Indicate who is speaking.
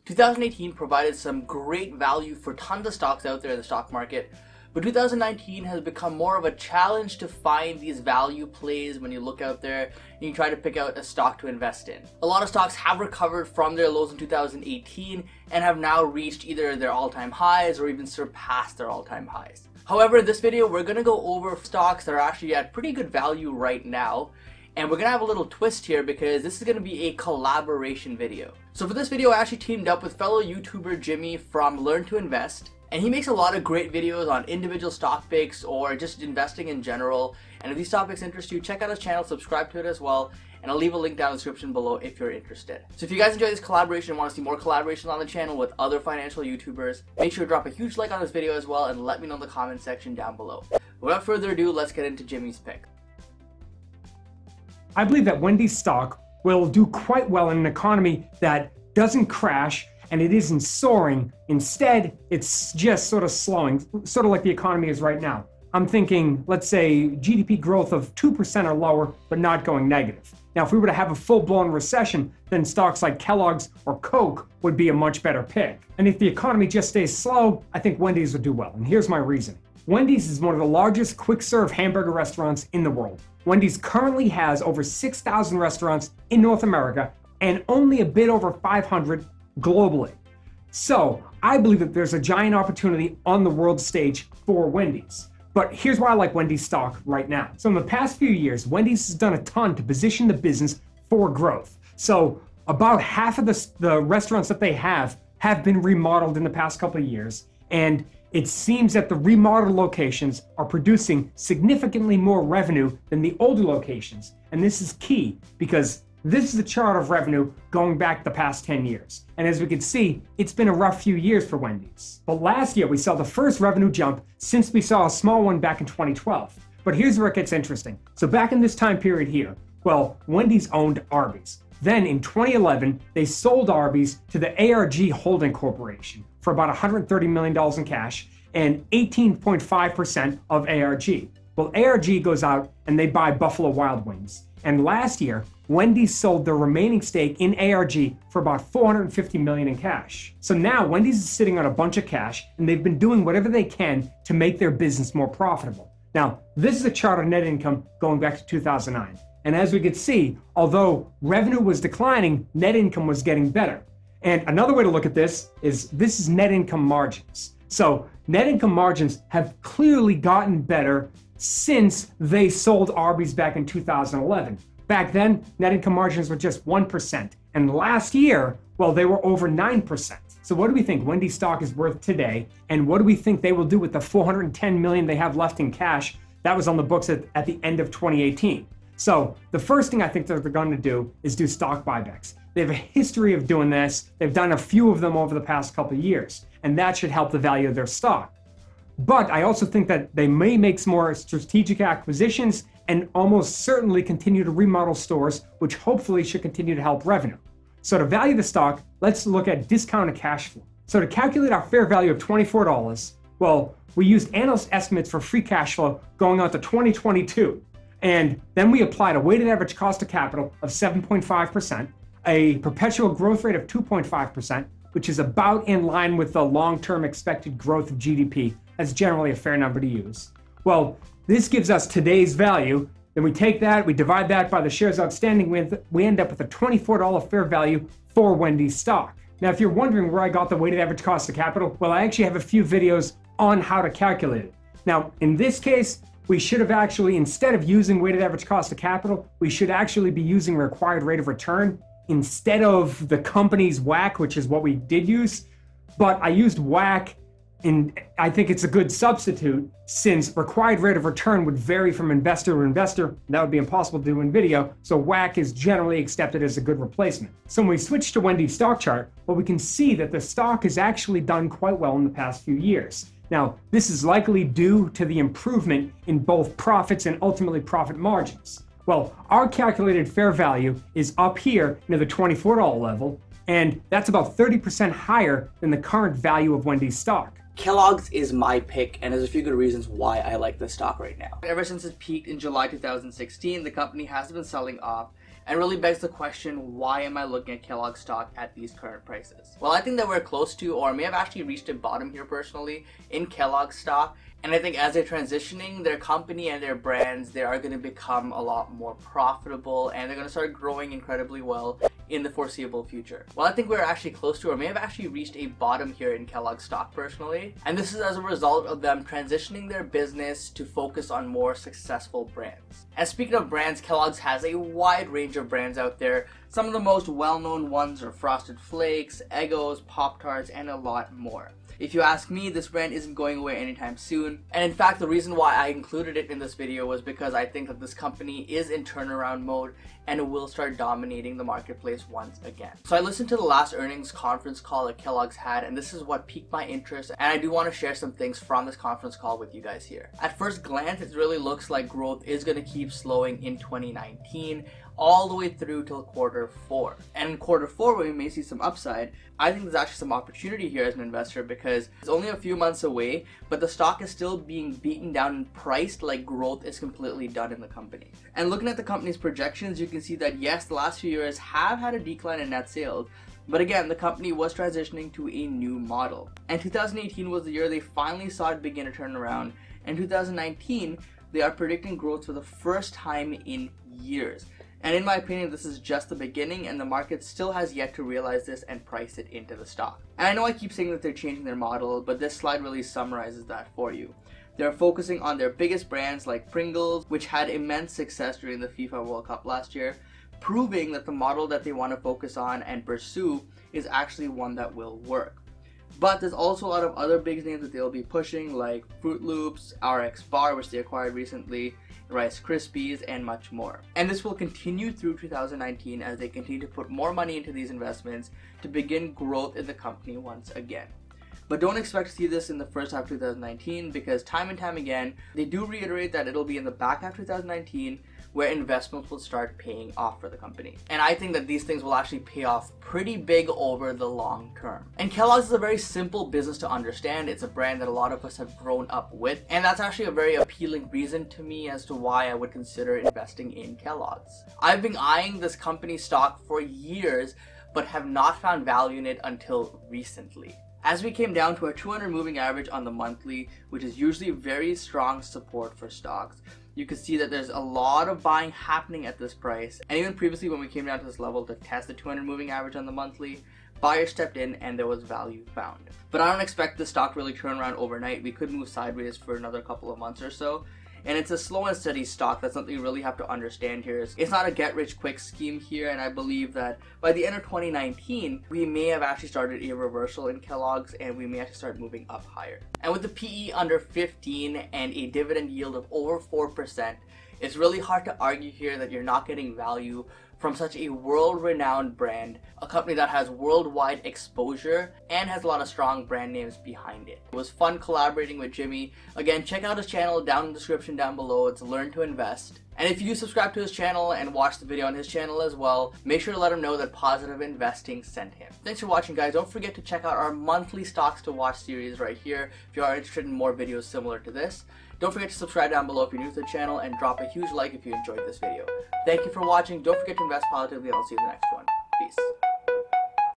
Speaker 1: 2018 provided some great value for tons of stocks out there in the stock market, but 2019 has become more of a challenge to find these value plays when you look out there and you try to pick out a stock to invest in. A lot of stocks have recovered from their lows in 2018 and have now reached either their all-time highs or even surpassed their all-time highs. However, in this video, we're going to go over stocks that are actually at pretty good value right now. And we're going to have a little twist here because this is going to be a collaboration video. So for this video, I actually teamed up with fellow YouTuber Jimmy from Learn to Invest. And he makes a lot of great videos on individual stock picks or just investing in general. And if these topics interest you, check out his channel, subscribe to it as well. And I'll leave a link down in the description below if you're interested. So if you guys enjoy this collaboration and want to see more collaborations on the channel with other financial YouTubers, make sure to drop a huge like on this video as well and let me know in the comment section down below. Without further ado, let's get into Jimmy's pick.
Speaker 2: I believe that Wendy's stock will do quite well in an economy that doesn't crash and it isn't soaring. Instead, it's just sort of slowing, sort of like the economy is right now. I'm thinking, let's say, GDP growth of 2% or lower, but not going negative. Now, if we were to have a full-blown recession, then stocks like Kellogg's or Coke would be a much better pick. And if the economy just stays slow, I think Wendy's would do well. And here's my reasoning. Wendy's is one of the largest quick-serve hamburger restaurants in the world. Wendy's currently has over 6,000 restaurants in North America and only a bit over 500 globally. So I believe that there's a giant opportunity on the world stage for Wendy's. But here's why I like Wendy's stock right now. So in the past few years, Wendy's has done a ton to position the business for growth. So about half of the restaurants that they have been remodeled in the past couple of years. And it seems that the remodeled locations are producing significantly more revenue than the older locations. And this is key because this is a chart of revenue going back the past 10 years. And as we can see, it's been a rough few years for Wendy's. But last year we saw the first revenue jump since we saw a small one back in 2012. But here's where it gets interesting. So back in this time period here, well, Wendy's owned Arby's. Then in 2011, they sold Arby's to the ARG Holding Corporation for about $130 million in cash and 18.5% of ARG. Well, ARG goes out and they buy Buffalo Wild Wings. And last year, Wendy's sold their remaining stake in ARG for about $450 million in cash. So now Wendy's is sitting on a bunch of cash and they've been doing whatever they can to make their business more profitable. Now, this is a chart of net income going back to 2009. And as we could see, although revenue was declining, net income was getting better. And another way to look at this is net income margins. So net income margins have clearly gotten better since they sold Arby's back in 2011. Back then, net income margins were just 1%. And last year, well, they were over 9%. So what do we think Wendy's stock is worth today? And what do we think they will do with the $410 million they have left in cash? That was on the books at the end of 2018. So the first thing I think that they're going to do is do stock buybacks. They have a history of doing this. They've done a few of them over the past couple of years, and that should help the value of their stock. But I also think that they may make some more strategic acquisitions and almost certainly continue to remodel stores, which hopefully should continue to help revenue. So to value the stock, let's look at discounted cash flow. So to calculate our fair value of $24, well, we used analyst estimates for free cash flow going out to 2022. And then we applied a weighted average cost of capital of 7.5%, a perpetual growth rate of 2.5%, which is about in line with the long-term expected growth of GDP. That's generally a fair number to use. Well, this gives us today's value. Then we take that, we divide that by the shares outstanding, we end up with a $24 fair value for Wendy's stock. Now, if you're wondering where I got the weighted average cost of capital, well, I actually have a few videos on how to calculate it. Now, in this case, we should have actually, instead of using weighted average cost of capital, we should actually be using required rate of return instead of the company's WACC, which is what we did use. But I used WACC, and I think it's a good substitute since required rate of return would vary from investor to investor. That would be impossible to do in video. So WACC is generally accepted as a good replacement. So when we switch to Wendy's stock chart, well, we can see that the stock has actually done quite well in the past few years. Now, this is likely due to the improvement in both profits and ultimately profit margins. Well, our calculated fair value is up here near the $24 level, and that's about 30% higher than the current value of Wendy's stock.
Speaker 1: Kellogg's is my pick, and there's a few good reasons why I like this stock right now. Ever since it peaked in July 2016, the company has been selling off, and really begs the question, why am I looking at Kellogg stock at these current prices? Well, I think that we're close to, or may have actually reached a bottom here personally in Kellogg stock. And I think as they're transitioning their company and their brands, they are going to become a lot more profitable, and they're going to start growing incredibly well in the foreseeable future. Well, I think we're actually close to, or may have actually reached a bottom here in Kellogg stock personally. And this is as a result of them transitioning their business to focus on more successful brands. And speaking of brands, Kellogg's has a wide range of brands out there. Some of the most well-known ones are Frosted Flakes, Eggos, Pop-Tarts, and a lot more. If you ask me, this brand isn't going away anytime soon. And in fact, the reason why I included it in this video was because I think that this company is in turnaround mode and it will start dominating the marketplace once again. So I listened to the last earnings conference call that Kellogg's had, and this is what piqued my interest, and I do want to share some things from this conference call with you guys here. At first glance, it really looks like growth is going to keep slowing in 2019 all the way through till Q4. And in Q4, where we may see some upside, I think there's actually some opportunity here as an investor because it's only a few months away, but the stock is still being beaten down and priced like growth is completely done in the company. And looking at the company's projections, you can see that yes, the last few years have had a decline in net sales, but again, the company was transitioning to a new model. And 2018 was the year they finally saw it begin to turn around. And 2019, they are predicting growth for the first time in years. And in my opinion, this is just the beginning, and the market still has yet to realize this and price it into the stock. And I know I keep saying that they're changing their model, but this slide really summarizes that for you. They're focusing on their biggest brands like Pringles, which had immense success during the FIFA World Cup last year, proving that the model that they want to focus on and pursue is actually one that will work. But there's also a lot of other big names that they'll be pushing, like Fruit Loops, RX Bar, which they acquired recently, Rice Krispies, and much more. And this will continue through 2019 as they continue to put more money into these investments to begin growth in the company once again. But don't expect to see this in the first half of 2019 because time and time again, they do reiterate that it'll be in the back half of 2019 where investments will start paying off for the company. And I think that these things will actually pay off pretty big over the long term. And Kellogg's is a very simple business to understand. It's a brand that a lot of us have grown up with. And that's actually a very appealing reason to me as to why I would consider investing in Kellogg's. I've been eyeing this company stock for years, but have not found value in it until recently. As we came down to a 200 moving average on the monthly, which is usually very strong support for stocks, you can see that there's a lot of buying happening at this price. And even previously when we came down to this level to test the 200 moving average on the monthly, buyers stepped in and there was value found. But I don't expect the stock to really turn around overnight. We could move sideways for another couple of months or so. And it's a slow and steady stock. That's something you really have to understand here. It's not a get-rich-quick scheme here, and I believe that by the end of 2019, we may have actually started a reversal in Kellogg's, and we may actually start moving up higher. And with the PE under 15 and a dividend yield of over 4%, it's really hard to argue here that you're not getting value from such a world-renowned brand, a company that has worldwide exposure and has a lot of strong brand names behind it. It was fun collaborating with Jimmy. Again, check out his channel down in the description down below. It's Learn to Invest. And if you subscribe to his channel and watch the video on his channel as well, make sure to let him know that Positive Investing sent him. Thanks for watching, guys. Don't forget to check out our monthly Stocks to Watch series right here if you are interested in more videos similar to this. Don't forget to subscribe down below if you're new to the channel, and drop a huge like if you enjoyed this video. Thank you for watching. Don't forget to invest positively, and I'll see you in the next one. Peace.